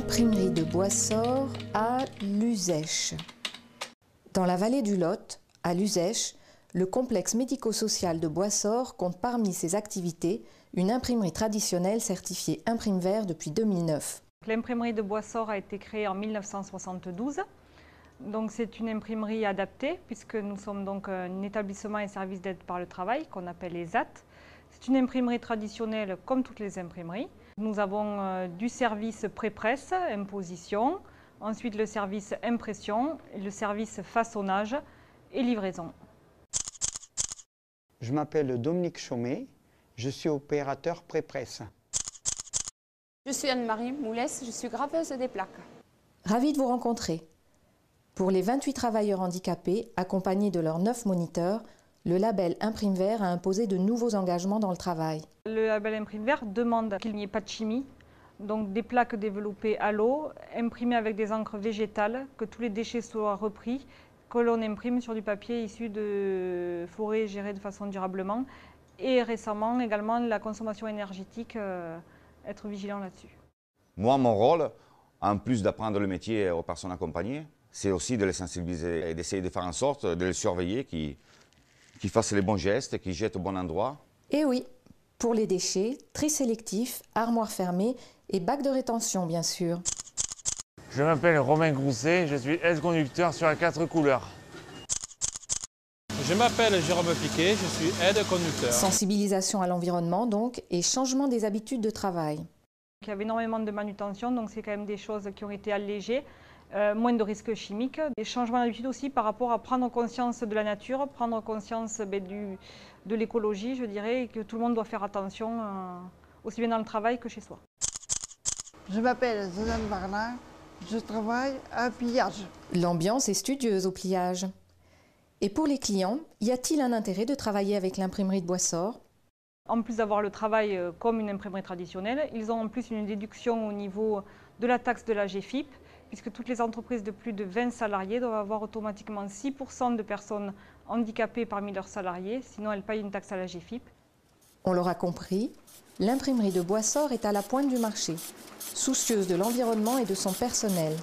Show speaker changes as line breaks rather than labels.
L'imprimerie de Boissort à Luzèche. Dans la vallée du Lot, à Luzèche, le complexe médico-social de Boissort compte parmi ses activités une imprimerie traditionnelle certifiée Imprimever depuis 2009.
L'imprimerie de Boissort a été créée en 1972. Donc c'est une imprimerie adaptée puisque nous sommes donc un établissement et service d'aide par le travail qu'on appelle ESAT. C'est une imprimerie traditionnelle comme toutes les imprimeries. Nous avons du service pré-presse, imposition, ensuite le service impression, et le service façonnage et livraison.
Je m'appelle Dominique Chaumet, je suis opérateur pré-presse.
Je suis Anne-Marie Moulès, je suis graveuse des plaques.
Ravie de vous rencontrer. Pour les 28 travailleurs handicapés, accompagnés de leurs 9 moniteurs, le label Imprimever a imposé de nouveaux engagements dans le travail.
Le label Imprimever demande qu'il n'y ait pas de chimie, donc des plaques développées à l'eau, imprimées avec des encres végétales, que tous les déchets soient repris, que l'on imprime sur du papier issu de forêts gérées de façon durablement. Et récemment également la consommation énergétique, être vigilant là-dessus.
Moi, mon rôle, en plus d'apprendre le métier aux personnes accompagnées, c'est aussi de les sensibiliser et d'essayer de faire en sorte de les surveiller, qu'ils fassent les bons gestes, qu'ils jettent au bon endroit.
Et oui, pour les déchets, tri sélectif, armoire fermée et bac de rétention bien sûr.
Je m'appelle Romain Grousset, je suis aide-conducteur sur les 4 couleurs.
Je m'appelle Jérôme Piquet, je suis aide-conducteur.
Sensibilisation à l'environnement donc et changement des habitudes de travail.
Il y avait énormément de manutention, donc c'est quand même des choses qui ont été allégées. Moins de risques chimiques, des changements d'habitude aussi par rapport à prendre conscience de la nature, prendre conscience de l'écologie, je dirais, et que tout le monde doit faire attention, aussi bien dans le travail que chez soi.
Je m'appelle Suzanne Barnard, je travaille à Pillage.
L'ambiance est studieuse au pliage. Et pour les clients, y a-t-il un intérêt de travailler avec l'imprimerie de Boissort ?
En plus d'avoir le travail comme une imprimerie traditionnelle, ils ont en plus une déduction au niveau de la taxe de la GFIP, puisque toutes les entreprises de plus de 20 salariés doivent avoir automatiquement 6% de personnes handicapées parmi leurs salariés, sinon elles payent une taxe à la GFIP.
On l'aura compris, l'imprimerie de Boissort est à la pointe du marché, soucieuse de l'environnement et de son personnel.